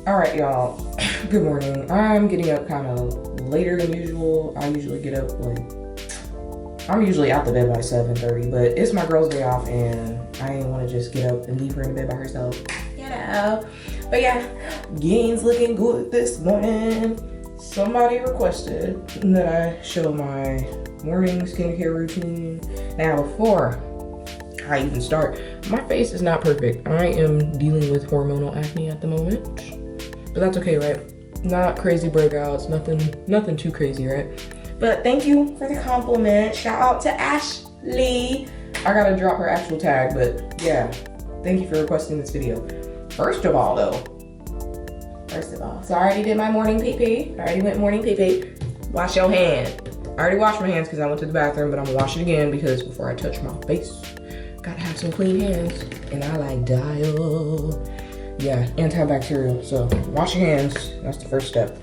All right, y'all. Good morning. I'm getting up kind of later than usual. I usually get up I'm usually out the bed by 7:30, but it's my girl's day off and I didn't want to just get up and leave her in the bed by herself, you know. But yeah, gains looking good this morning. Somebody requested that I show my morning skincare routine. Now, before I even start, my face is not perfect. I am dealing with hormonal acne at the moment, but that's okay, right? Not crazy breakouts, nothing too crazy, right? But thank you for the compliment. Shout out to Ashley. I gotta drop her actual tag, but yeah, thank you for requesting this video. First of all, so I already did my morning pee-pee. I already went morning pee-pee. Wash your hand. I already washed my hands because I went to the bathroom, but I'm gonna wash it again because before I touch my face, gotta have some clean hands. And I like Dial. Yeah, antibacterial. So wash your hands. That's the first step.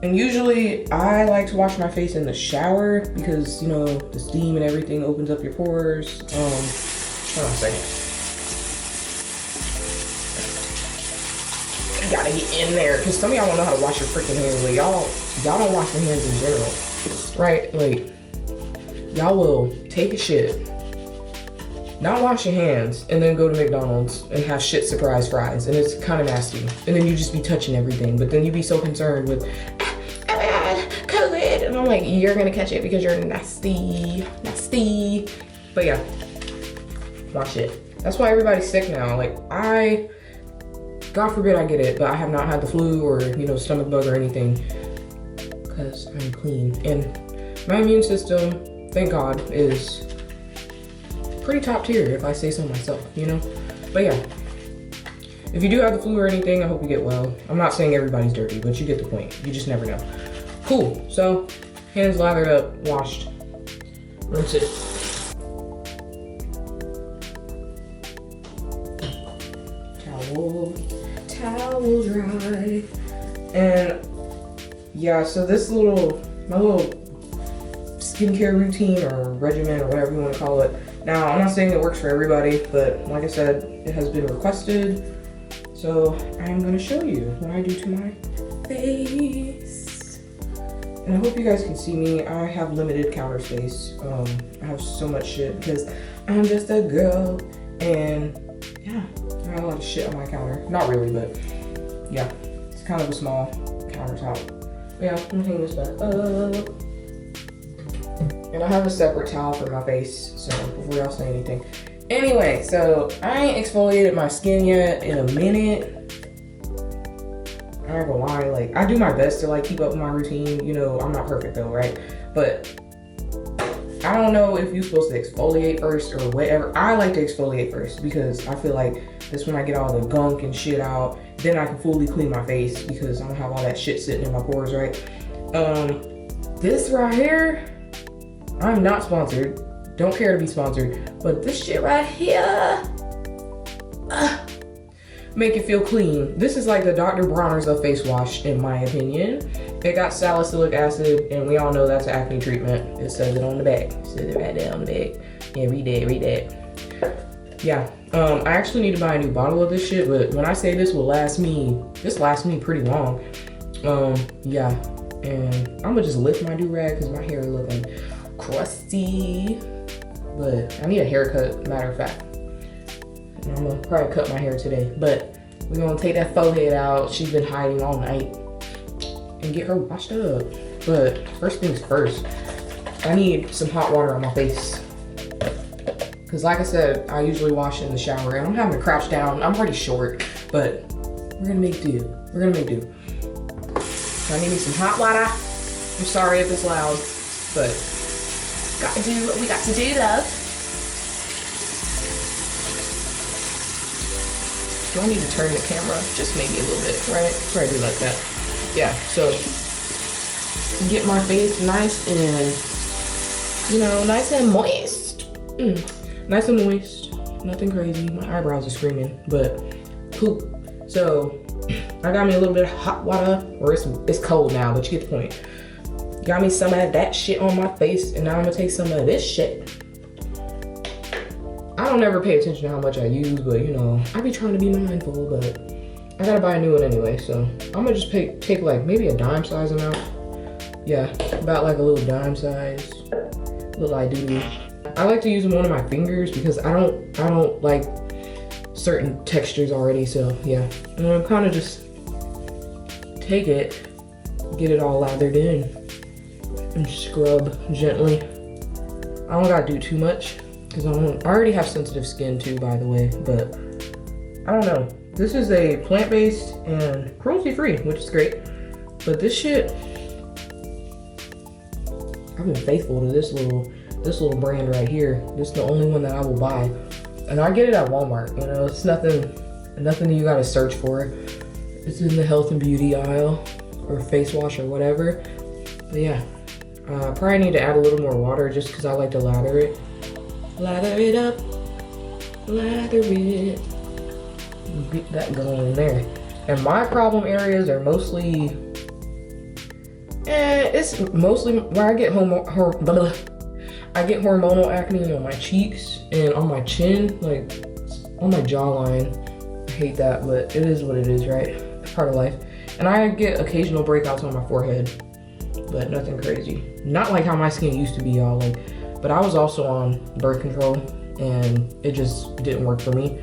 And usually I like to wash my face in the shower because, you know, the steam and everything opens up your pores. Hold on a second. You gotta get in there because some of y'all don't know how to wash your freaking hands. Like y'all don't wash your hands in general, right? Like y'all will take a shit, not wash your hands, and then go to McDonald's and have shit surprise fries, and it's kind of nasty. And then you just be touching everything, but then you be so concerned with, oh my God, COVID, and I'm like, you're gonna catch it because you're nasty. But yeah, wash it. That's why everybody's sick now. Like God forbid I get it, but I have not had the flu or, you know, stomach bug or anything because I'm clean. And my immune system, thank God, is pretty top tier if I say so myself, you know? But yeah, if you do have the flu or anything, I hope you get well. I'm not saying everybody's dirty, but you get the point. You just never know. Cool, so hands lathered up, washed, rinse it. Towel dry. And yeah, so this my little skincare routine or regimen or whatever you want to call it. Now, I'm not saying it works for everybody, but like I said, it has been requested. So I'm gonna show you what I do to my face. And I hope you guys can see me. I have limited counter space. I have so much shit because I'm just a girl. And yeah, I have a lot of shit on my counter. Not really, but yeah, it's kind of a small countertop. But yeah, I'm gonna hang this back up. And I have a separate towel for my face, so before y'all say anything. Anyway, so I ain't exfoliated my skin yet in a minute. I ain't gonna lie, like I do my best to like keep up with my routine. You know, I'm not perfect though, right? But I don't know if you're supposed to exfoliate first or whatever. I like to exfoliate first because I feel like that's when I get all the gunk and shit out. Then I can fully clean my face because I don't have all that shit sitting in my pores, right? This right here, I'm not sponsored. Don't care to be sponsored. But this shit right here, make it feel clean. This is like the Dr. Bronner's of face wash, in my opinion. It got salicylic acid, and we all know that's an acne treatment. It says it on the back. It says it right there on the back. Yeah, read that. Yeah, I actually need to buy a new bottle of this shit, but when I say this lasts me pretty long. Yeah, and I'm gonna just lift my do-rag because my hair is looking crusty. But I need a haircut, matter of fact. And I'm gonna probably cut my hair today, but we're gonna take that forehead out. She's been hiding all night and get her washed up. But first things first, I need some hot water on my face. Cause like I said, I usually wash in the shower and I'm having to crouch down. I'm pretty short, but we're gonna make do. So I need me some hot water. I'm sorry if it's loud, but gotta do what we got to do, love. Do I need to turn the camera? Just maybe a little bit, right? Probably like that. Yeah, so get my face nice and, you know, nice and moist. Nice and moist, nothing crazy. My eyebrows are screaming, but poop. So I got me a little bit of hot water, or it's cold now, but you get the point. Got me some of that shit on my face, and now I'm gonna take some of this shit. I don't ever pay attention to how much I use, but you know, I be trying to be mindful, but I gotta buy a new one anyway, so I'm gonna just take like maybe a dime size amount. Yeah, about like a little dime size, little I do. I like to use them on my fingers because I don't like certain textures already, so yeah. And I'm kind of just take it, get it all lathered in, and scrub gently. I don't gotta do too much because I already have sensitive skin too, by the way, but I don't know. This is a plant-based and cruelty-free, which is great. But this shit, I've been faithful to this little brand right here. This is the only one that I will buy. And I get it at Walmart, you know, it's nothing you gotta search for. It's in the health and beauty aisle or face wash or whatever. But yeah, probably need to add a little more water just because I like to lather it. Lather it up, lather it. Get that going in there. And my problem areas are mostly, it's mostly where I get hormonal acne on my cheeks and on my chin, like on my jawline. I hate that, but it is what it is, right? It's part of life. And I get occasional breakouts on my forehead, but nothing crazy. Not like how my skin used to be, y'all. Like, but I was also on birth control and it just didn't work for me.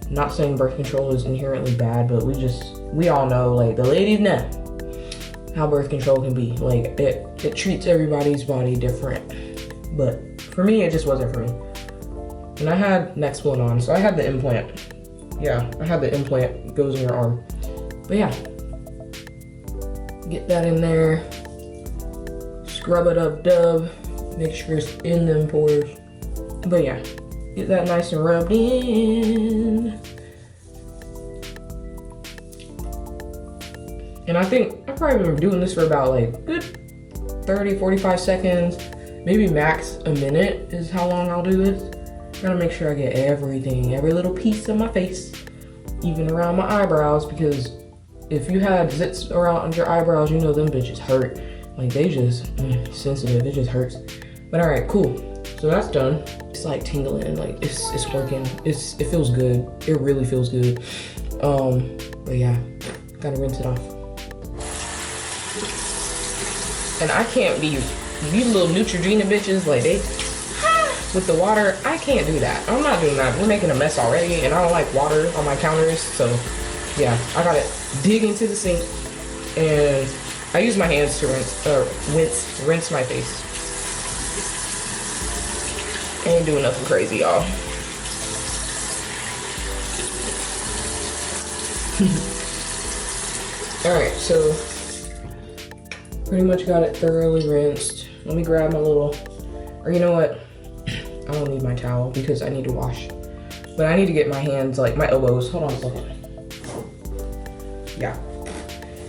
Not saying birth control is inherently bad, but we all know, like the ladies know how birth control can be. Like it treats everybody's body different. But for me, it just wasn't for me. And I had next one on, so I had the implant. Yeah, I had the implant, it goes in your arm. But yeah, get that in there, scrub it up, dub, make sure it's in them pores. But yeah, get that nice and rubbed in. And I think I've probably been doing this for about like good 30, 45 seconds. Maybe max a minute is how long I'll do this. Gotta make sure I get everything, every little piece of my face, even around my eyebrows, because if you had zits around your eyebrows, you know them bitches hurt. Like they just, sensitive, it just hurts. But all right, cool. So that's done. It's like tingling, like it's working. It feels good. It really feels good. But yeah, gotta rinse it off. And I can't be, these little Neutrogena bitches, like they, with the water, I can't do that. I'm not doing that. We're making a mess already, and I don't like water on my counters, so yeah, I gotta dig into the sink, and I use my hands to rinse my face. I ain't doing nothing crazy, y'all. All right, so pretty much got it thoroughly rinsed. Let me grab my little, or you know what? I don't need my towel because I need to wash. But I need to get my hands, like my elbows. Hold on a second. Yeah.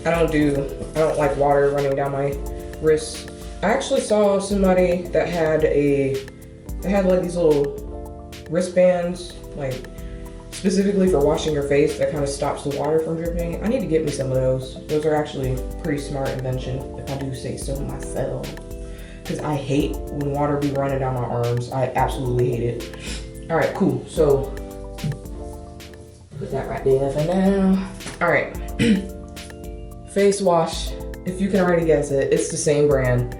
I don't like water running down my wrists. I actually saw somebody that had like these little wristbands, like specifically for washing your face, that kind of stops the water from dripping. I need to get me some of those. Those are actually pretty smart invention, if I do say so myself. Because I hate when water be running down my arms. I absolutely hate it. All right, cool. So put that right there for now. All right, face wash. If you can already guess it, it's the same brand.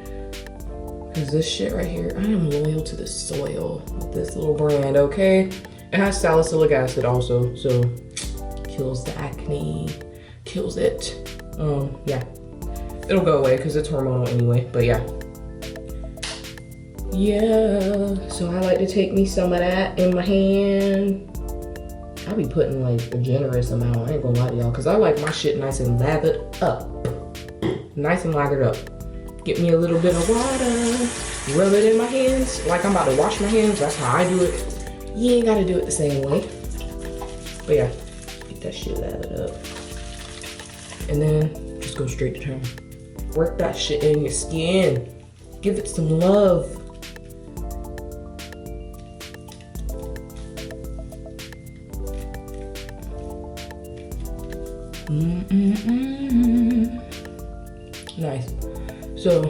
Because this shit right here, I am loyal to the soil with this little brand, okay? It has salicylic acid also, so kills the acne, kills it. Yeah, it'll go away because it's hormonal anyway, but yeah. Yeah, so I like to take me some of that in my hand. I'll be putting like a generous amount, I ain't gonna lie to y'all, because I like my shit nice and lathered up. Nice and lathered up. Get me a little bit of water, rub it in my hands like I'm about to wash my hands. That's how I do it. You ain't gotta do it the same way. But yeah, get that shit lathered up. And then just go straight to town. Work that shit in your skin. Give it some love. Nice. So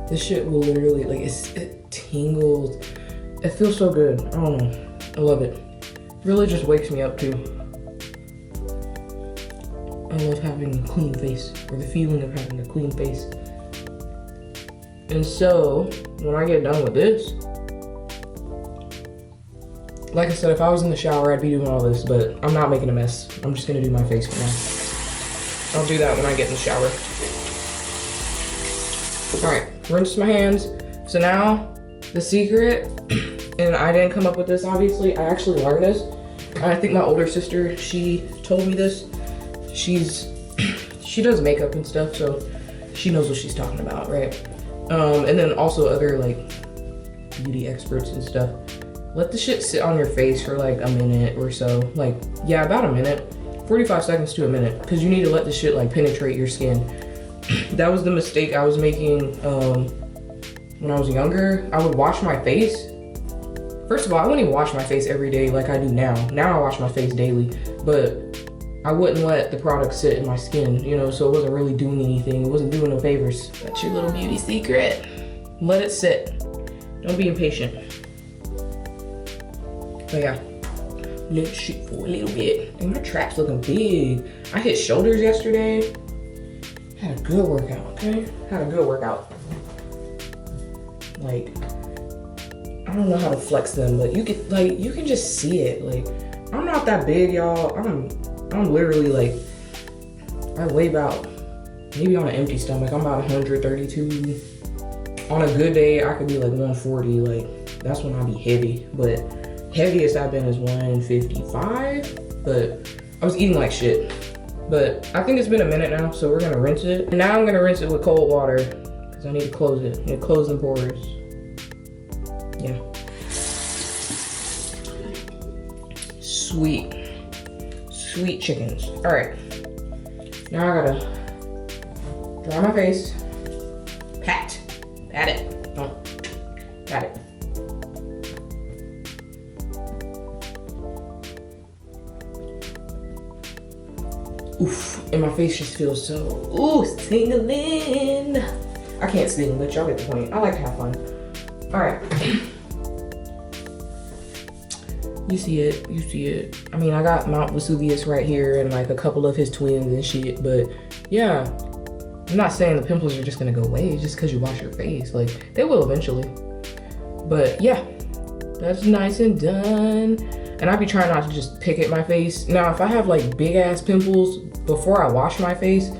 this shit will literally, like, it tingles. It feels so good. I don't know. I love it. Really just wakes me up too. I love having a clean face, or the feeling of having a clean face. And so, when I get done with this, like I said, if I was in the shower, I'd be doing all this, but I'm not making a mess. I'm just gonna do my face for now. I'll do that when I get in the shower. All right, rinse my hands. So now, the secret, and I didn't come up with this, obviously. I actually learned this. I think my older sister, she told me this. She does makeup and stuff, so she knows what she's talking about, right? And then also other like beauty experts and stuff. Let the shit sit on your face for like a minute or so. Like, yeah, about a minute, 45 seconds to a minute, because you need to let the shit like penetrate your skin. That was the mistake I was making when I was younger. I would wash my face. First of all, I wouldn't even wash my face every day like I do now. Now I wash my face daily, but I wouldn't let the product sit in my skin, you know, so it wasn't really doing anything. It wasn't doing no favors. That's your little beauty secret. Let it sit. Don't be impatient. But yeah, let it sit for a little bit. And my trap's looking big. I hit shoulders yesterday. Had a good workout, okay? Had a good workout. Like, I don't know how to flex them, but you can just see it. Like, I'm not that big, y'all. I'm literally like, I weigh about, maybe on an empty stomach, I'm about 132. On a good day, I could be like 140. Like, that's when I be heavy. But heaviest I've been is 155. But I was eating like shit. But I think it's been a minute now, so we're gonna rinse it. And now I'm gonna rinse it with cold water, because I need to close it. I need to close the pores. Yeah. Sweet. Sweet chickens. All right. Now I gotta dry my face. Pat. Pat it. Don't. Pat it. Oof. And my face just feels so, ooh, tingling. I can't sing, but y'all get the point. I like to have fun. All right. You see it, you see it. I mean, I got Mount Vesuvius right here and like a couple of his twins and shit, but yeah. I'm not saying the pimples are just gonna go away just because you wash your face. Like, they will eventually. But yeah, that's nice and done. And I be trying not to just pick at my face. Now, if I have like big ass pimples, before I wash my face,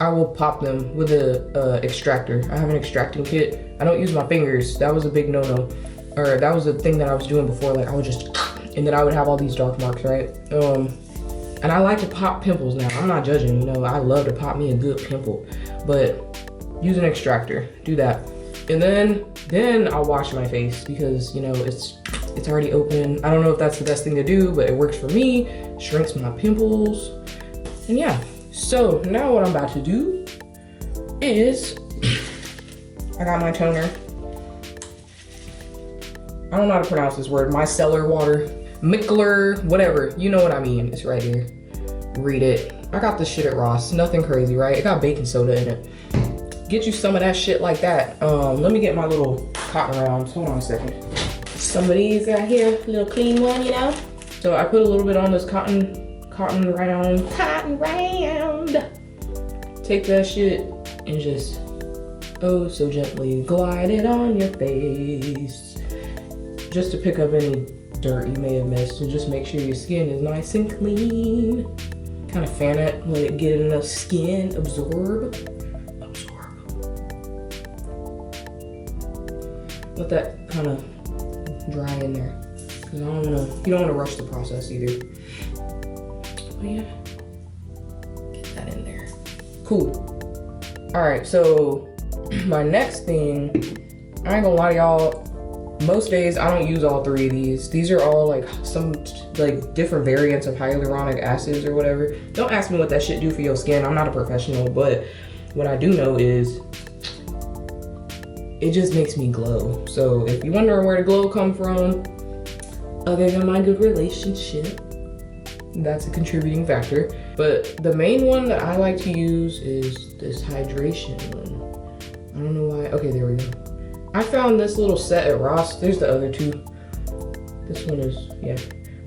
I will pop them with a extractor. I have an extracting kit. I don't use my fingers. That was a big no-no. Or that was the thing that I was doing before. Like, I would just, and then I would have all these dark marks, right? And I like to pop pimples now. I'm not judging, you know. I love to pop me a good pimple. But use an extractor, do that. And then I'll wash my face because, you know, it's already open. I don't know if that's the best thing to do, but it works for me. Shrinks my pimples. And yeah, so now what I'm about to do is, I got my toner. I don't know how to pronounce this word. Micellar water, Mickler, whatever. You know what I mean. It's right here. Read it. I got this shit at Ross. Nothing crazy, right? It got baking soda in it. Get you some of that shit like that. Let me get my little cotton rounds. Hold on a second. Some of these right here, little clean one, you know? So I put a little bit on this cotton round. Take that shit and just, oh so gently glide it on your face. Just to pick up any dirt you may have missed, and just make sure your skin is nice and clean. Kind of fan it, let it get enough skin, absorb. Let that kind of dry in there, because you don't want to rush the process either. But yeah, get that in there. Cool. All right, so my next thing, I ain't gonna lie to y'all, most days I don't use all three of these. These are all like some like different variants of hyaluronic acids or whatever. Don't ask me what that shit do for your skin. I'm not a professional, but what I do know is it just makes me glow. So if you're wondering where the glow come from, other than my good relationship, that's a contributing factor. But the main one that I like to use is this hydration one. I don't know why. Okay, there we go. I found this little set at Ross. There's the other two. This one is, yeah.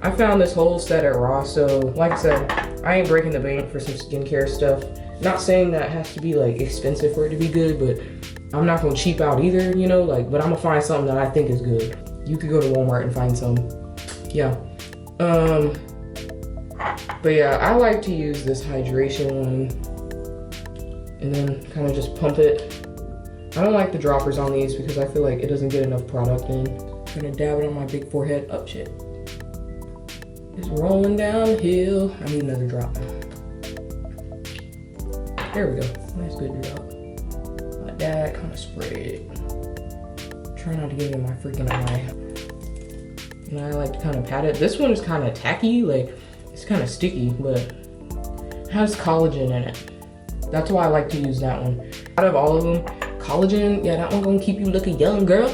I found this whole set at Ross, so like I said, I ain't breaking the bank for some skincare stuff. Not saying that it has to be like expensive for it to be good, but I'm not gonna cheap out either, you know, like, but I'm gonna find something that I think is good. You could go to Walmart and find some. Yeah. But yeah, I like to use this hydration one and then kind of just pump it. I don't like the droppers on these because I feel like it doesn't get enough product in. I'm gonna dab it on my big forehead. Oh shit. It's rolling downhill. I need another drop. There we go. Nice good drop. Like that, kind of spread it. Try not to get it in my freaking eye. And I like to kind of pat it. This one is kind of tacky, like it's kind of sticky, but it has collagen in it. That's why I like to use that one. Out of all of them, collagen, yeah, that one gonna keep you looking young, girl.